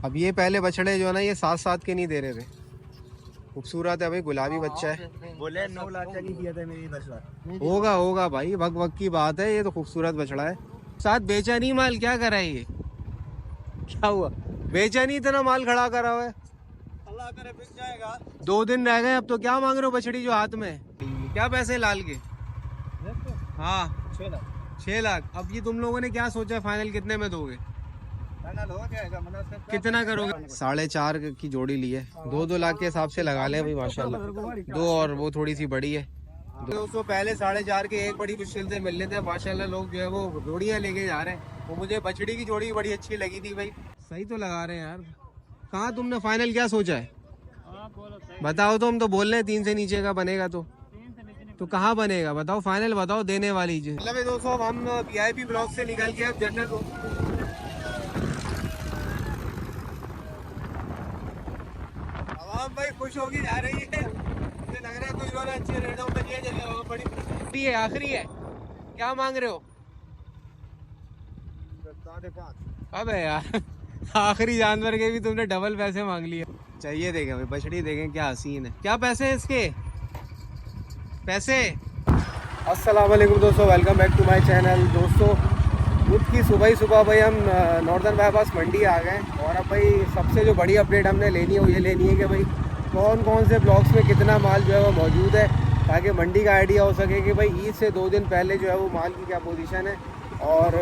अब ये पहले बछड़े जो है ना ये 7-7 के नहीं दे रहे थे। खूबसूरत है भाई, गुलाबी बच्चा है। बोले 9 लाख का नहीं दिया था मेरी बछड़ा। होगा होगा भाई, वक वक की बात है, ये तो खूबसूरत बछड़ा है। साथ बेचा नहीं माल, क्या करा है ये, क्या हुआ? बेचा नहीं, इतना माल खड़ा करा हुआ है। अल्लाह करे बिक जाएगा। 2 दिन रह गए अब तो, क्या मांग रहे हो बछड़ी जो हाथ में है? क्या पैसे लाल के? हाँ 6 लाख 6 लाख। अब ये तुम लोगों ने क्या सोचा, फाइनल कितने में दोगे? फाइनल हो जाएगा। कितना करोगे? 4.5 की जोड़ी ली है, 2-2 लाख के हिसाब से लगा ले भाई माशाल्लाह। 2 और वो थोड़ी सी बड़ी है। दोस्तों पहले 4.5 के एक बड़ी मुश्किल से मिल लेते हैं माशाल्लाह। लोग जो है वो जोड़ियाँ लेके जा रहे हैं। वो मुझे बछड़ी की जोड़ी बड़ी अच्छी लगी थी भाई। सही तो लगा रहे हैं यार। कहाँ तुमने फाइनल क्या सोचा है बताओ? तो हम तो बोल रहे हैं 3 से नीचे का बनेगा तो कहाँ बनेगा बताओ, फाइनल बताओ देने वाली चीज। मतलब दोस्तों अब हम VIP ब्लॉक से निकल के अब जन्नत भाई खुश होगी जा रही है। मुझे लग रहा है कुछ वाला अच्छे रेटों में दिया जाएगा। बड़ी है, आखिरी है, क्या मांग रहे हो? 5.5। अबे यार आखिरी जानवर के भी तुमने डबल पैसे मांग लिए। चाहिए देखें भाई, बछड़ी देखें क्या हसीन है। क्या पैसे हैं इसके पैसे? अस्सलाम वालेकुम दोस्तों, welcome back to my channel. दोस्तों बुध की सुबह भाई हम नॉर्दर्न बाईपास मंडी आ गए। और अब भाई सबसे जो बड़ी अपडेट हमने लेनी है वो ये लेनी है कि भाई कौन कौन से ब्लॉक्स में कितना माल जो है वो मौजूद है, ताकि मंडी का आइडिया हो सके कि भाई ईद से 2 दिन पहले जो है वो माल की क्या पोजीशन है और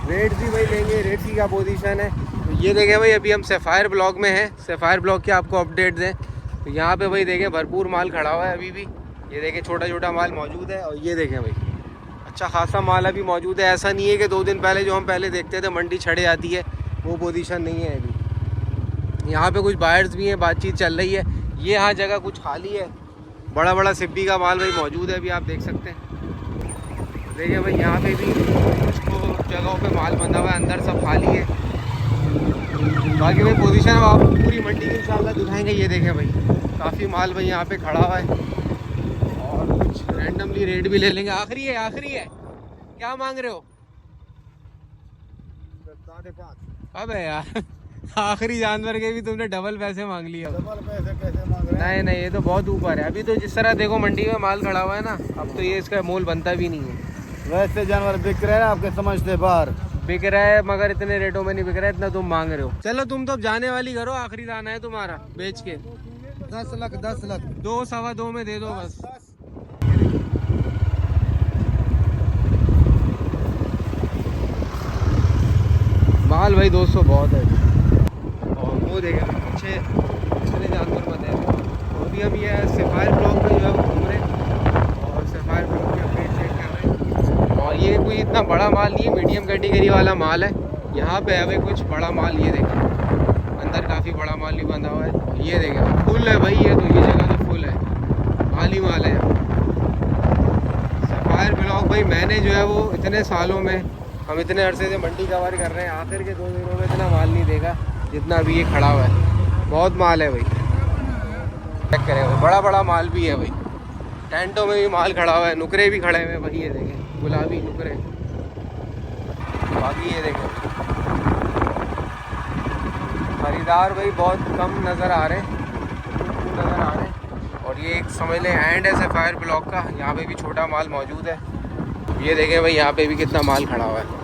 रेट भी भाई लेंगे, रेट की क्या पोजीशन है। तो ये देखें भाई, अभी हम सफ़ायर ब्लॉक में हैं। सफ़ायर ब्लॉक के आपको अपडेट दें तो यहाँ पे भाई देखें भरपूर माल खड़ा हुआ है अभी भी। ये देखें छोटा छोटा माल मौजूद है। और ये देखें भाई अच्छा खासा माल अभी मौजूद है। ऐसा नहीं है कि 2 दिन पहले जो हम पहले देखते थे मंडी छड़े जाती है, वो पोजीशन नहीं है अभी। यहाँ पे कुछ बायर्स भी हैं, बातचीत चल रही है। ये यहाँ जगह कुछ खाली है, बड़ा बड़ा सिब्बी का माल भाई मौजूद है अभी, आप देख सकते हैं। देखिए भाई यहाँ पे भी कुछ जगहों पे माल बंधा हुआ है, अंदर सब खाली है। बाकी भाई पोजीशन अब आप पूरी मंडी की इंशाल्लाह दिखाएंगे। ये देखें भाई काफ़ी माल भाई यहाँ पे खड़ा हुआ है और कुछ रैंडमली रेट भी ले लेंगे। आखिरी है, क्या मांग रहे हो? 5.5। अबे यार आखिरी जानवर के भी तुमने डबल पैसे मांग लिए। डबल पैसे कैसे मांग रहे हैं? नहीं ये तो बहुत ऊपर है। अभी तो जिस तरह देखो मंडी में माल खड़ा हुआ है ना, अब तो ये इसका मोल बनता भी नहीं है। वैसे जानवर बिक रहे हैं आपके समझ से बाहर। बिक रहा है मगर इतने रेटों में नहीं बिक रहा है, इतना तुम मांग रहे हो। चलो तुम तो अब जाने वाली करो, आखिरी दाना है तुम्हारा बेच के। 10 लाख 10 लाख 2 सवा 2 में दे दो बस। माल भाई 200 बहुत है। और वो देखे पीछे इतने जानवर मत है। तो अभी हम ये सफ़ायर ब्लॉक में जो है वो घूम रहे हैं और सफ़ायर ब्लॉक की अपडेट चेक कर रहे हैं। और ये कोई इतना बड़ा माल नहीं है, मीडियम कैटेगरी वाला माल है। यहाँ पे अभी कुछ बड़ा माल, ये देखें अंदर काफ़ी बड़ा माल भी बंधा हुआ है। ये देखें फुल है भाई, ये तो ये जगह तो फुल है, माल ही माल है। सफ़ायर ब्लॉक भाई मैंने जो है वो इतने सालों में, हम इतने अरसे से मंडी कवर कर रहे हैं, आखिर के 2 दिनों में इतना माल नहीं देखा जितना अभी ये खड़ा हुआ है। बहुत माल है भाई, चेक करें भाई, बड़ा बड़ा माल भी है भाई। टेंटों में भी माल खड़ा हुआ है, नुकरे भी खड़े हुए हैं भाई। ये देखें गुलाबी नुकरे। बाकी ये देखें खरीदार भाई बहुत कम नज़र आ रहे हैं। और ये एक समझ लें एंड है सफ़ायर ब्लॉक का, यहाँ पे भी छोटा माल मौजूद है। ये देखें भाई यहाँ पे भी कितना माल खड़ा हुआ है।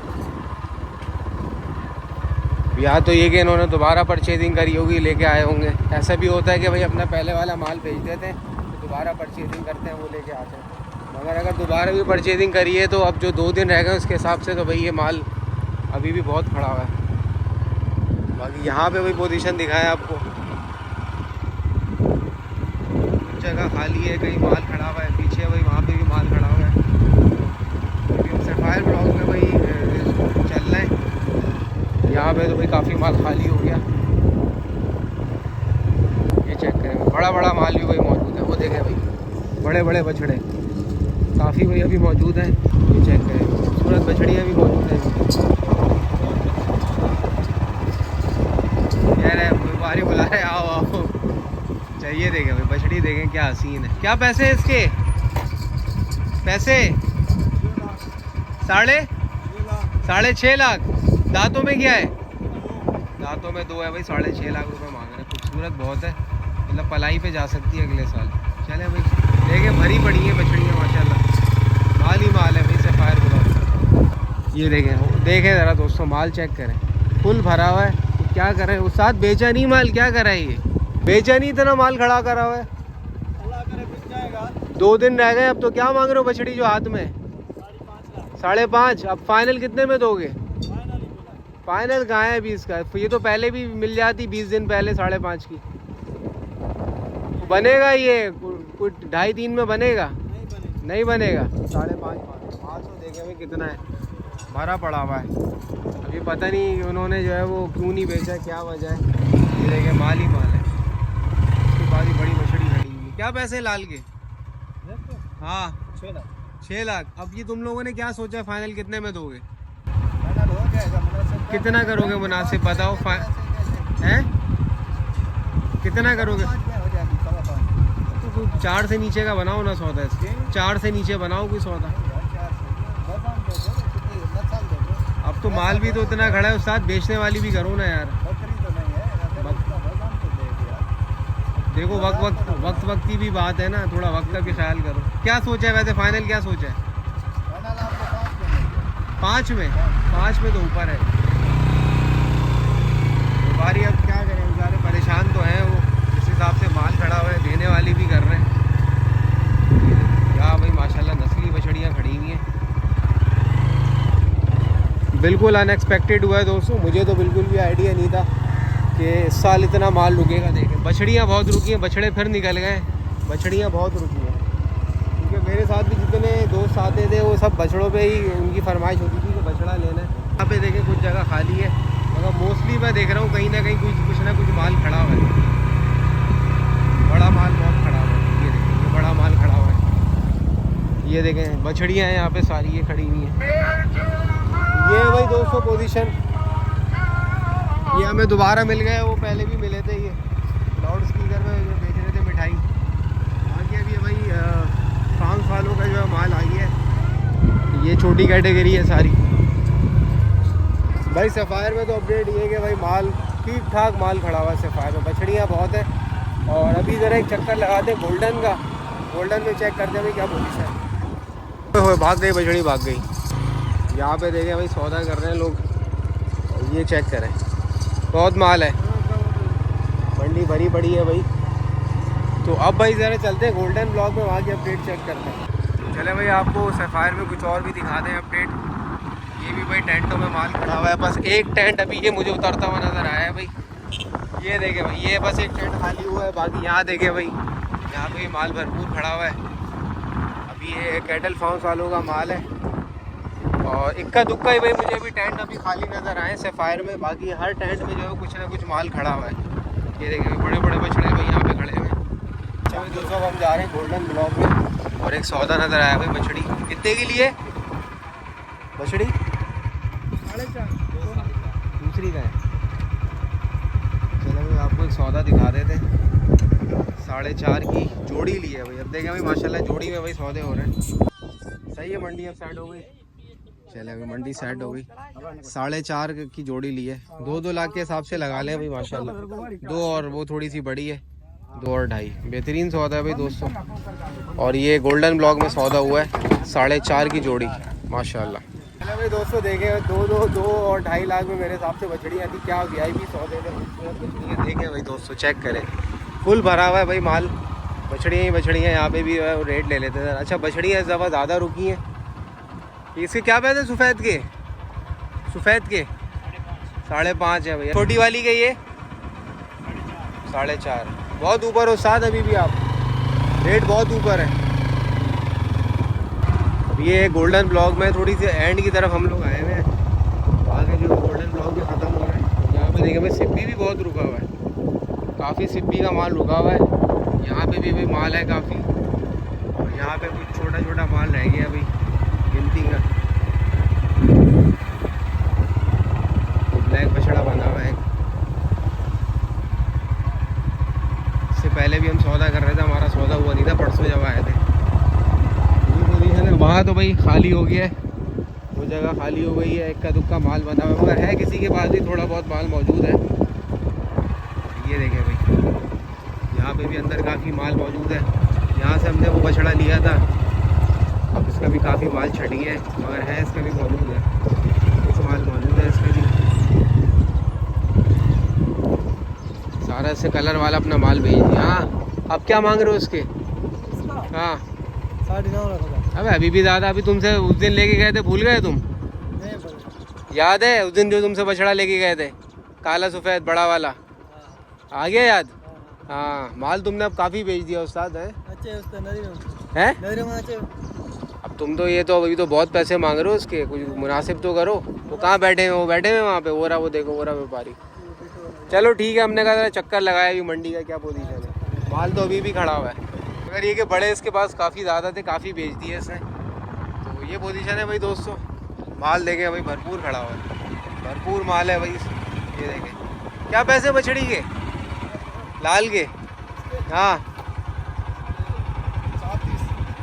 या तो ये कि इन्होंने दोबारा परचेजिंग करी होगी, लेके आए होंगे। ऐसा भी होता है कि भाई अपना पहले वाला माल भेज देते हैं तो दोबारा परचेजिंग करते हैं, वो लेके आते हैं। मगर अगर दोबारा भी परचेजिंग करी है तो अब जो 2 दिन रह गए उसके हिसाब से तो भाई ये माल अभी भी बहुत खड़ा हुआ है। बाकी यहाँ पे भाई पोजीशन दिखाया आपको, कुछ जगह खाली है, कहीं माल खड़ा हुआ है। पीछे भाई वहाँ पे भी माल खड़ा हुआ है। सफ़ायर ब्लॉक में भाई चल रहे हैं। यहाँ पे तो भाई काफ़ी माल खाली हो गया। ये चेक करें बड़ा बड़ा माल भी भाई मौजूद है। वो देखें भाई बड़े बड़े बछड़े काफ़ी भाई अभी मौजूद हैं। ये चेक करें खूबसूरत बछड़ियाँ भी मौजूद हैं। कह रहे व्यापारी बुला रहे आओ आओ। चाहिए देखें भाई बछड़ी देखें क्या हसीन है। क्या पैसे हैं इसके पैसे? 6.5 लाख। दांतों में क्या है? टेंटों में 2 है भाई, 6.5 लाख रुपए मांग रहे हैं। खूबसूरत बहुत है, मतलब पलाई पे जा सकती है अगले साल। चले भाई, देखें भरी पड़ी है बछड़ियाँ माशाल्लाह, माल ही माल है भाई सफ़ायर ब्लॉक। ये देखें ज़रा दोस्तों, माल चेक करें, फुल भरा हुआ है। तो क्या करें उस साथ, बेचा नहीं माल, क्या करा है ये, बेचा नहीं, इतना माल खड़ा करा हुआ है। 2 दिन रह गए अब, तो क्या मांग रहे हो बछड़ी जो हाथ में? 5.5। अब फाइनल कितने में दोगे? फाइनल कहाँ है 20 का? ये तो पहले भी मिल जाती 20 दिन पहले 5.5 की। बनेगा ये कुछ 2.5-3 में बनेगा? नहीं बनेगा। 5.5 देखे भाई कितना है, भरा पड़ा हुआ है। अभी पता नहीं उन्होंने जो है वो क्यों नहीं बेचा, क्या वजह है। ये देखे माल ही माल है। उसके बाद ही बड़ी मछली खड़ी हुई। क्या पैसे लाल के? हाँ 6 लाख। अब ये तुम लोगों ने क्या सोचा, फाइनल कितने में दोगे? कितना करोगे मुनासिब बताओ? हैं कितना करोगे? तो 4 से नीचे का बनाओ ना सौदा, इसके 4 से नीचे बनाओ कोई सौदा। अब तो माल भी तो इतना खड़ा है उस्ताद, बेचने वाली भी करो ना यार। देखो वक्त की भी बात है ना, थोड़ा वक्त का भी ख्याल करो। क्या सोचा है वैसे, फाइनल क्या सोचा है? 5 में? 5 में तो ऊपर है व्यापारी। अब क्या करें, बेचारे परेशान तो हैं वो, जिस हिसाब से माल खड़ा हुआ है, देने वाली भी कर रहे हैं। क्या भाई माशाल्लाह नस्ली बछड़ियाँ खड़ी हुई हैं। बिल्कुल अनएक्सपेक्टेड हुआ है दोस्तों, मुझे तो बिल्कुल भी आइडिया नहीं था कि इस साल इतना माल रुकेगा। देखें बछड़ियाँ बहुत रुकी हैं, बछड़े फिर निकल गए, बछड़ियाँ बहुत रुकी हैं। क्योंकि मेरे साथ भी जितने दोस्त आते थे वो सब बछड़ों पे ही उनकी फरमाइश होती थी कि बछड़ा लेना है। यहाँ पे देखें कुछ जगह खाली है, मगर मोस्टली मैं देख रहा हूँ कहीं ना कहीं कुछ ना कुछ माल खड़ा हुआ है। बड़ा माल बहुत खड़ा हुआ है। ये देखें, ये बड़ा माल खड़ा हुआ है। ये देखें बछड़ियाँ हैं यहाँ पे सारी, ये खड़ी हुई हैं। ये भाई दोस्तों पोजीशन, ये हमें दोबारा मिल गए, वो पहले भी मिले थे। ये लाउड स्पीकर में जो बेच रहे थे मिठाई, आगे अभी भाई 5 सालों का जो है माल आई है। ये छोटी कैटेगरी है सारी भाई। सफ़ायर में तो अपडेट ये है कि भाई माल ठीक ठाक माल खड़ा हुआ है सफ़ायर में, बछड़ियाँ बहुत है। और अभी ज़रा एक चक्कर लगाते हैं गोल्डन का, गोल्डन में चेक करते हैं भाई क्या पोजीशन। भाग गई बछड़ी, भाग गई। यहाँ पे देखें भाई सौदा कर रहे हैं लोग, ये चेक करें, बहुत माल है, मंडी भरी पड़ी है भाई। तो अब भाई ज़रा चलते हैं गोल्डन ब्लॉक में, वहाँ की अपडेट चेक करते हैं। चले भाई आपको सफ़ायर में कुछ और भी दिखा दें अपडेट। ये भी भाई टेंटों में माल खड़ा हुआ है, बस एक टेंट अभी ये मुझे उतरता हुआ नज़र आया है भाई। ये देखें भाई, ये बस एक टेंट खाली हुआ है, बाकी यहाँ देखें भाई, यहाँ पे माल भरपूर खड़ा हुआ है। अभी ये कैटल फार्म वालों का माल है, और इक्का दुक्का ही भाई मुझे अभी टेंट अभी खाली नज़र आए सफ़ायर में। बाकी हर टेंट में जो है कुछ ना कुछ माल खड़ा हुआ है। ये देखें बड़े बड़े बछड़े भाई यहाँ पे खड़े हुए हैं। अच्छा भाई दोस्तों, हम जा रहे हैं गोल्डन ब्लॉक में, और एक सौदा नज़र आया भाई बछड़ी। कितने के लिए बछड़ी? 4.5। दूसरी का है। चलो भाई आपको एक सौदा दिखा देते, 4.5 की जोड़ी ली है भाई। अब देखें भाई माशाल्लाह जोड़ी में भाई सौदे हो रहे हैं। सही है, मंडी अब सेट हो गई। चले अभी मंडी सेट हो गई। 4.5 की जोड़ी ली है, 2-2 लाख के हिसाब से लगा लें भाई माशाल्लाह। 2 और वो थोड़ी सी बड़ी है, 2 और 2.5। बेहतरीन सौदा है भाई दोस्तों। और ये गोल्डन ब्लॉक में सौदा हुआ है 4.5 की जोड़ी माशाल्लाह। चलो भाई दोस्तों देखें, 2 और 2.5 लाख में मेरे हिसाब से बछड़ियाँ थी। क्या VIP सौदे थे, बछड़ियाँ देखें भाई दोस्तों, चेक करें, फुल भरा हुआ है भाई माल। बछड़ियाँ ही बछड़ियाँ, यहाँ पे भी रेट ले लेते हैं। अच्छा बछड़ियाँ इस दफ़ा ज़्यादा रुकी हैं। इसके क्या पैसे सफ़ेद के? सफ़ेद के 5.5 है भैया। छोटी वाली के ये 4.5, बहुत ऊपर हो साथ अभी भी आप, रेट बहुत ऊपर है। अब ये गोल्डन ब्लॉक में थोड़ी सी एंड की तरफ हम लोग आए हुए हैं। आगे जो गोल्डन ब्लॉक भी ख़त्म हो रहा है, यहाँ पे देखें भाई सिप्पी भी बहुत रुका हुआ है, काफ़ी सिप्पी का माल रुका हुआ है। यहाँ पे भी माल है काफ़ी, और यहाँ पे कुछ छोटा छोटा माल रह गया अभी गिनती का। ब्लैक बछड़ा बना हुआ है। इससे पहले भी हम सौदा कर रहे थे, हमारा सौदा हुआ नहीं था परसों जब आए थे। वहाँ तो भाई खाली हो गया है, वो जगह खाली हो गई है, इक्का दुक्का माल बना हुआ है, मगर है किसी के पास भी थोड़ा बहुत माल मौजूद है। पे भी अंदर काफ़ी माल मौजूद है। यहाँ से हमने वो बछड़ा लिया था, अब इसका भी काफ़ी माल छटी है, मगर है इसका भी मौजूद है, कुछ माल मौजूद है इसका भी। सारा से कलर वाला अपना माल भेज दिया। हाँ, अब क्या मांग रहे हो इसके? हाँ 9.5 अबे अभी भी ज़्यादा। अभी तुमसे उस दिन लेके गए थे, भूल गए तुम? याद है उस दिन जो तुमसे बछड़ा लेके गए थे, काला सफ़ेद बड़ा वाला? आ गया याद? हाँ, माल तुमने अब काफ़ी बेच दिया उस्ताद है। हैं? अब तुम तो ये तो अभी तो बहुत पैसे मांग रहे हो इसके, कुछ मुनासिब तो करो। वो कहाँ बैठे हैं? वो बैठे हुए वहाँ पे, वो रहा, वो देखो, वो रहा व्यापारी। चलो ठीक है, हमने कहा चक्कर लगाया अभी मंडी का क्या पोजीशन है। माल तो अभी भी खड़ा हुआ है, मगर ये कि बड़े इसके पास काफ़ी ज़्यादा थे, काफ़ी बेच दिए इसने। तो ये पोजीशन है भाई दोस्तों। माल देखें भाई, भरपूर खड़ा हुआ है, भरपूर माल है भाई। ये देखें क्या पैसे बछड़ी के, लाल के? हाँ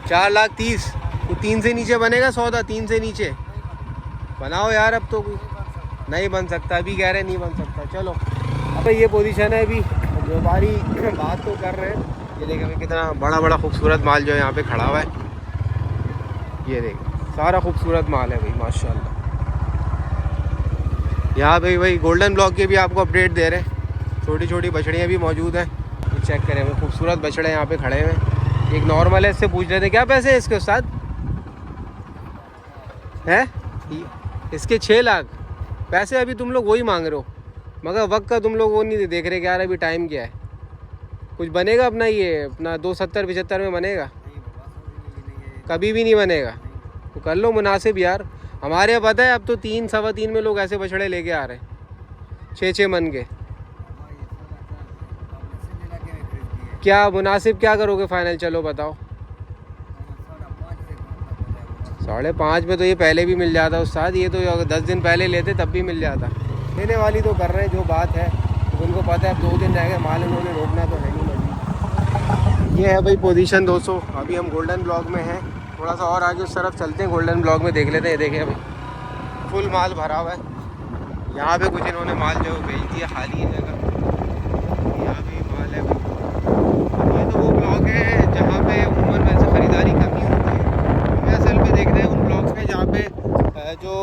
4,30,000। तो 3 से नीचे बनेगा सौदा? 3 से नीचे बनाओ यार, अब तो नहीं बन सकता, अभी कह रहे नहीं बन सकता। चलो अब ये पोजीशन है, अभी व्यापारी बात तो कर रहे हैं। ये देखें भाई कितना बड़ा बड़ा खूबसूरत माल जो है यहाँ पे खड़ा हुआ है। ये देखें सारा खूबसूरत माल है भाई माशाल्लाह। यहाँ पे भाई गोल्डन ब्लॉक के भी आपको अपडेट दे रहे हैं, छोटी छोटी बछड़ियाँ भी मौजूद हैं। ये चेक करें भाई, खूबसूरत बछड़े यहाँ पे खड़े हैं। एक नॉर्मल है, इससे पूछ रहे थे क्या पैसे है इसके उस्ताद? हैं इसके 6 लाख पैसे अभी तुम लोग वही मांग रहे हो, मगर वक्त का तुम लोग वो नहीं देख रहे कि यार अभी टाइम क्या है। कुछ बनेगा अपना, ये अपना 270-75 में बनेगा? कभी भी नहीं बनेगा। तो कर लो मुनासिब यार। हमारे यहाँ पता है अब तो 3-3.25 में लोग ऐसे बछड़े लेके आ रहे हैं, 6-6 मन के। क्या मुनासिब क्या करोगे फाइनल? चलो बताओ। 5.5 में तो ये पहले भी मिल जाता उस्ताद, ये तो 10 दिन पहले लेते तब भी मिल जाता। लेने वाली तो कर रहे हैं जो बात है, तो उनको पता है अब 2 दिन रह गए, माल उन्होंने रोकना तो है नहीं मंडी। ये है भाई पोजीशन दोस्तों। अभी हम गोल्डन ब्लॉक में हैं, थोड़ा सा और आगे उस तरफ चलते हैं, गोल्डन ब्लॉक में देख लेते हैं। देखें भाई फुल माल भरा हुआ है। यहाँ पे कुछ इन्होंने माल जो बेच दिया, खाली है जगह। यहाँ भी माल है भाई। ये तो वो ब्लॉक है जहाँ पे उम्र में से ख़रीदारी कमी होती है। मैं असल में देख रहे हैं उन ब्लॉक्स में जहाँ पे जो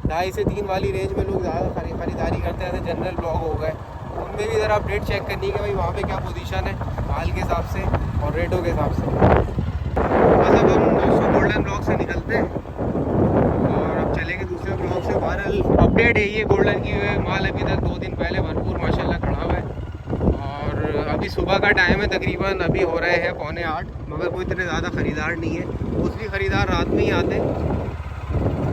2.5 से 3 वाली रेंज में लोग ज़्यादा ख़रीदारी करते हैं, जैसे जनरल ब्लॉक हो गए, उनमें भी ज़रा अपडेट चेक करनी है कि भाई वहाँ पे क्या पोजीशन है माल के हिसाब से और रेटों के हिसाब से। बस अब हम दोस्तों गोल्डन ब्लॉक से निकलते हैं और अब चलेंगे दूसरे ब्लॉक से। बहरहाल अपडेट है ये गोल्डन की, माल अभी तक 2 दिन पहले भरपूर माशाल्लाह खड़ा हुआ है। और अभी सुबह का टाइम है, तकरीबन अभी हो रहे हैं 7:45, मगर कोई इतने ज़्यादा ख़रीदार नहीं है। मोस्टली ख़रीदार रात में ही आते,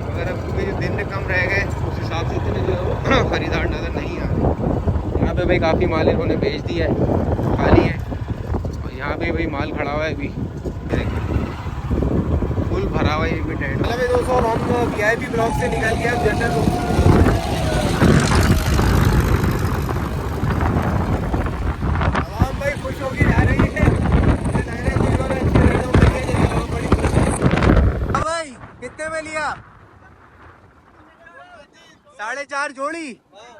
मगर अब क्योंकि जो दिन कम रह गए उस हिसाब से इतने जो है वो ख़रीदार नज़र नहीं आ रहे। यहाँ पे भाई काफ़ी माल इन्होंने बेच दिया है, खाली है। और यहाँ पे भाई माल खड़ा हुआ है अभी, फुल भरा हुआ है एक भी टेंट। मतलब दोस्तों हम VIP ब्लॉक से निकल गए जनरल। आवाम भाई खुश होगी जा रही है। भाई कितने में लिया? 4.5 जोड़ी।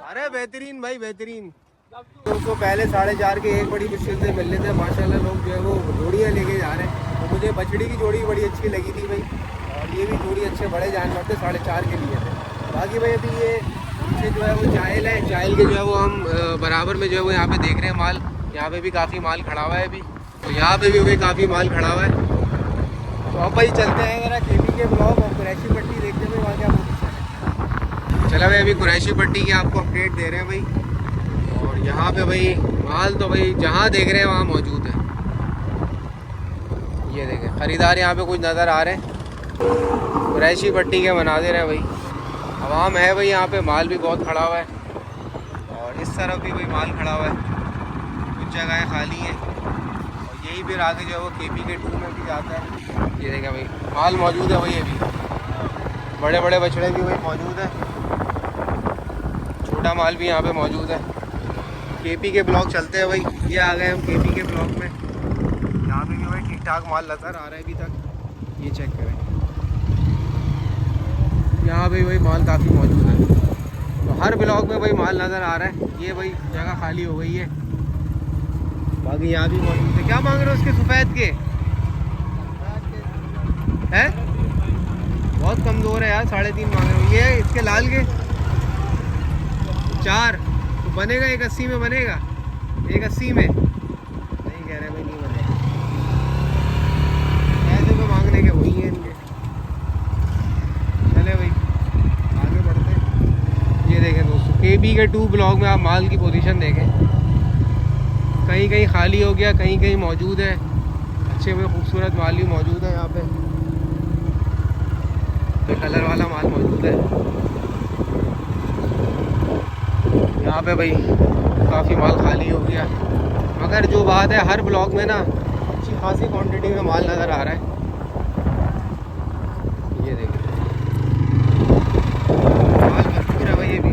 अरे बेहतरीन भाई बेहतरीन। दोस्तों पहले 4.5 के एक बड़ी मुश्किल से मिल लेते हैं, माशाल्लाह लोग जो है वो जोड़ियाँ लेके जा रहे हैं। तो मुझे बछड़ी की जोड़ी बड़ी अच्छी लगी थी भाई, और ये भी जोड़ी अच्छे बड़े जानवर थे, 4.5 के लिए थे। बाकी भाई अभी ये पीछे जो है वो जायल है, जायल के जो है वो हम बराबर में जो है वो यहाँ पे देख रहे हैं माल। यहाँ पे भी काफ़ी माल खड़ा हुआ है अभी, तो यहाँ पे भी भाई काफ़ी माल खड़ा हुआ है। तो अब भाई चलते हैं ज़रा KP के ब्लॉक और कुरैशी पट्टी देखते हैं वहाँ क्या पोजीशन है। चला भाई अभी कुरैशी पट्टी की आपको अपडेट दे रहे हैं भाई। और यहाँ पे भाई माल तो भाई जहाँ देख रहे हैं वहाँ मौजूद है। ये देखें ख़रीदार यहाँ पे कुछ नज़र आ रहे हैं, कुरैशी पट्टी के मनाज़िर है भाई। आवाम है भाई यहाँ पे, माल भी बहुत खड़ा हुआ है और इस तरफ भी भाई माल खड़ा हुआ है, कुछ जगहें खाली हैं। और यही फिर आगे जो है वो KP के 2 में भी जाता है। ये देखें भाई माल मौजूद है भाई, अभी बड़े बड़े बछड़े भी भाई मौजूद है, छोटा माल भी यहाँ पे मौजूद है। KP के ब्लॉक चलते हैं भाई। ये आ गए हम KP के ब्लॉक में, यहाँ पे भी भाई ठीक ठाक माल नज़र आ रहा है अभी तक। ये चेक करें, यहाँ पे भाई माल काफ़ी मौजूद है। तो हर ब्लॉक में भाई माल नज़र आ रहा है। ये भाई जगह खाली हो गई है, बाकी यहाँ भी मौजूद है। क्या मांग रहे हो उसके सफ़ेद के? हैं बहुत कमज़ोर है यार, 3.5 मांग रहे हो। ये इसके लाल के 4 तो बनेगा 180 में बनेगा? 180 में नहीं कह रहे भाई, नहीं बनेगा। ऐसे तो मांगने के वही हैं इनके। चले भाई आगे बढ़ते हैं। ये देखें दोस्तों, KB के 2 ब्लॉक में आप माल की पोजीशन देखें। कहीं कहीं खाली हो गया, कहीं कहीं मौजूद है। अच्छे में खूबसूरत माल भी मौजूद है यहाँ पे। कलर वाला माल मौजूद है यहाँ पे भाई। काफ़ी माल खाली हो गया, मगर जो बात है हर ब्लॉक में ना अच्छी खासी क्वांटिटी में माल नज़र आ रहा है। ये देखिए माल भरपूर है भाई। ये भी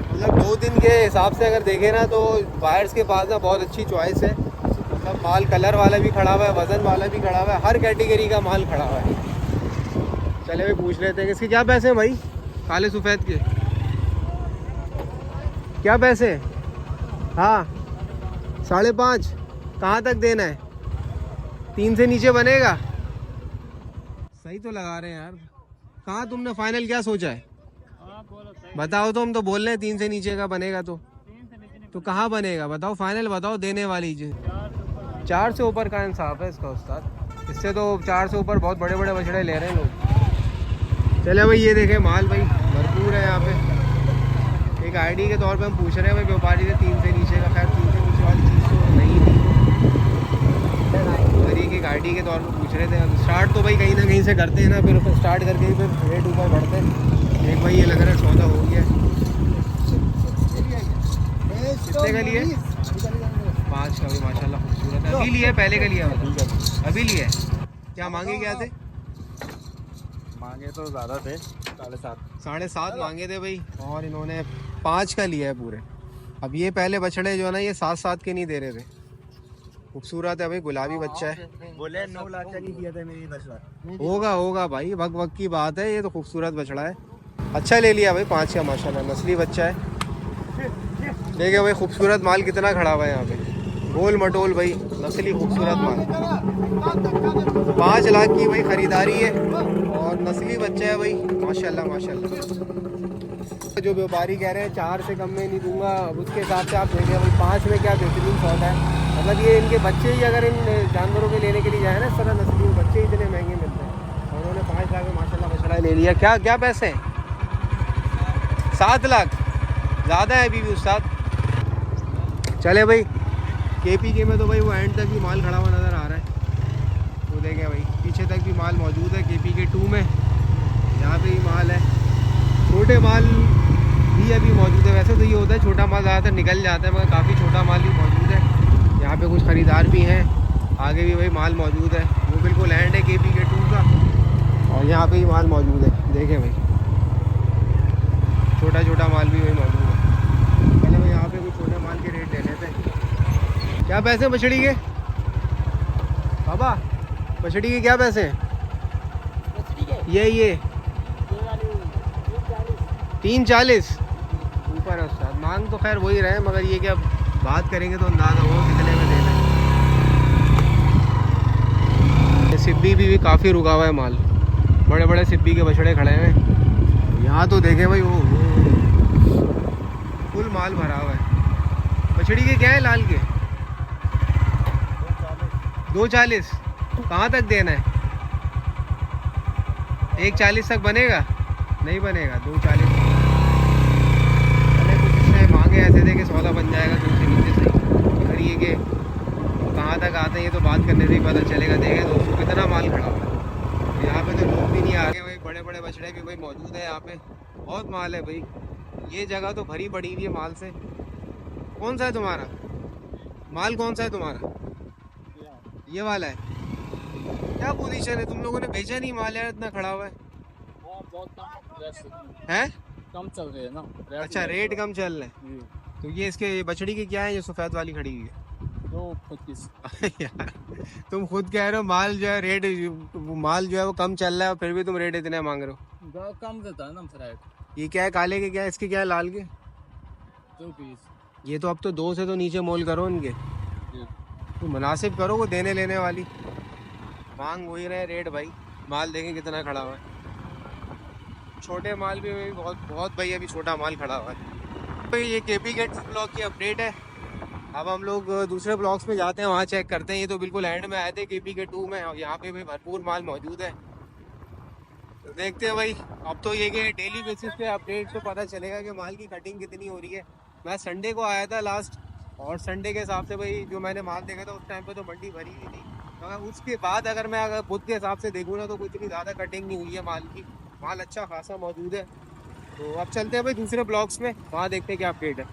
मतलब 2 दिन के हिसाब से अगर देखें ना तो बायर्स के पास ना बहुत अच्छी चॉइस है। मतलब माल कलर वाला भी खड़ा हुआ है, वज़न वाला भी खड़ा हुआ है, हर कैटेगरी का माल खड़ा हुआ है। चले भाई पूछ लेते हैं कि इसके क्या पैसे हैं भाई, काले सफ़ेद के क्या पैसे? हाँ 5.5। कहाँ तक देना है? 3 से नीचे बनेगा? सही तो लगा रहे हैं यार। कहाँ तुमने फाइनल क्या सोचा है? बताओ तो, हम तो बोल रहे हैं 3 से नीचे का बनेगा तो कहाँ बनेगा बताओ, फाइनल बताओ देने वाली चीज़। 4 से ऊपर का इंसाफ है इसका उस्ताद। इससे तो 4 से ऊपर बहुत बड़े बड़े बछड़े ले रहे हैं लोग। चले भाई ये देखें माल भाई भरपूर है यहाँ पे। एक आईडी के तौर पे हम पूछ रहे हैं भाई व्यापारी से 3 से नीचे का। खैर 3 से नीचे वाली चीज़ तो नहीं थी, मगर एक आईडी के तौर पे पूछ रहे थे। स्टार्ट तो भाई कहीं ना कहीं से करते हैं ना, फिर स्टार्ट करके ही फिर रेट ऊपर बढ़ते हैं। एक भाई ये लग रहा है सौदा हो गया। कितने का लिए? 5 का भी माशाल्लाह खूबसूरत है। अभी लिया पहले का लिया? अभी लिया। क्या मांगे क्या थे? मांगे तो ज़्यादा थे, 7.5। 7.5 मांगे थे भाई, और इन्होंने 5 का लिया है पूरे। अब ये पहले बछड़े जो है ना ये 7 के नहीं दे रहे थे। खूबसूरत है भाई, गुलाबी बच्चा है। बोले 9 लाख का नहीं दिया था मेरी 10 लाख। होगा भाई, वक्त वक्त की बात है। ये तो खूबसूरत बछड़ा है, अच्छा ले लिया भाई 5 का माशाल्लाह, नस्ली बच्चा है। देखिए भाई खूबसूरत माल कितना खड़ा हुआ है यहाँ पे, गोल मटोल भाई, नस्ली खूबसूरत माल। 5 लाख की भाई ख़रीदारी है और नस्ली बच्चा है भाई माशाल्लाह माशाल्लाह। जो व्यापारी कह रहे हैं 4 से कम में नहीं दूंगा, अब उसके हिसाब से आप देखें भाई 5 में क्या बेहतरीन सौदा है। मतलब ये इनके बच्चे ही अगर इन जानवरों के लेने के लिए जाए ना, इस तरह नस्ली बच्चे इतने महंगे मिलते हैं, और उन्होंने 5 लाख में माशाल्लाह बछड़ा ले लिया। क्या क्या पैसे हैं? 7 लाख ज़्यादा है अभी भी उस्ताद। चले भाई KPK में तो भाई वो एंड तक भी माल खड़ा हुआ नज़र आ रहा है। वो देखें भाई पीछे तक भी माल मौजूद है। KPK 2 में यहाँ पे ही माल है। छोटे माल भी अभी मौजूद है। वैसे तो ये होता है छोटा माल ज़्यादातर निकल जाता है, मगर काफ़ी छोटा माल भी मौजूद है। यहाँ पे कुछ ख़रीदार भी हैं, आगे भी भाई माल मौजूद है। वो बिल्कुल एंड है KPK 2 का, और यहाँ पे ही माल मौजूद है। देखें भाई छोटा छोटा माल भी भाई मौजूद है। पहले भाई यहाँ पे कुछ छोटे माल के रेट ले लेते हैं। क्या पैसे हैं बछड़ी के बाबा? बछड़ी के क्या पैसे हैं? ये 340 ऊपर है उस्ताद। मांग तो खैर वही रहे, मगर ये क्या बात करेंगे तो अंदाज़ा होगा कितने में देना है। सिब्बी भी काफ़ी रुका हुआ है माल, बड़े बड़े सिब्बी के बछड़े खड़े हैं यहाँ। तो देखें भाई वो फुल माल भरा हुआ है। बछड़ी के क्या है लाल के? 240। कहाँ तक देना है? 140 तक बनेगा? नहीं बनेगा 240। कुछ इससे मांगे ऐसे थे कि सौदा बन जाएगा 2 से नीचे सही। अगर ये कि कहाँ तक आते हैं ये तो बात करने से ही पता चलेगा। देखें दोस्तों कितना माल खड़ा हुआ है यहाँ पे, तो लोग भी नहीं आ गए भाई। बड़े बड़े बछड़े भी भाई मौजूद है यहाँ पे, बहुत माल है भाई। ये जगह तो भरी पड़ी हुई है माल से। कौन सा है तुम्हारा माल? कौन सा है तुम्हारा? ये वाला है। क्या पोजीशन है? तुम लोगों ने भेजा नहीं माल यार, इतना खड़ा हुआ है। हैं? कम चल रही है ना। अच्छा रेट कम चल रहे हैं। तो ये इसके बछड़ी की क्या है जो सफ़ेद वाली खड़ी हुई है? 225। यार तुम खुद कह रहे हो माल जो है रेट, माल जो है वो कम चल रहा है, और फिर भी तुम रेट इतने मांग रहे हो। कम देता है ना रेट। ये क्या है काले के? क्या है इसके? क्या है लाल के? 2 पीस ये तो अब तो 2 से तो नीचे मोल करो इनके, तो मुनासिब करो वो देने लेने वाली। मांग वही रहे रेट भाई, माल देखें कितना खड़ा हुआ है। छोटे माल भी भाई बहुत बहुत भाई, अभी छोटा माल खड़ा हुआ है। तो ये केपी गेट ब्लॉक की अपडेट है। अब हम लोग दूसरे ब्लॉक्स में जाते हैं, वहाँ चेक करते हैं। ये तो बिल्कुल एंड में आए थे केपी के 2 में, और यहाँ पे भी भरपूर माल मौजूद है। तो देखते हैं भाई, अब तो ये कि डेली बेसिस पे अपडेट से पता चलेगा कि माल की कटिंग कितनी हो रही है। मैं संडे को आया था लास्ट, और संडे के हिसाब से भाई जो मैंने माल देखा था उस टाइम पे तो मंडी भरी हुई थी। मगर उसके बाद अगर मैं बुध के हिसाब से देखूँ ना तो कोई इतनी ज़्यादा कटिंग नहीं हुई है माल की। माल अच्छा खासा मौजूद है। तो अब चलते हैं भाई दूसरे ब्लॉक्स में, वहाँ देखते हैं क्या अपडेट है।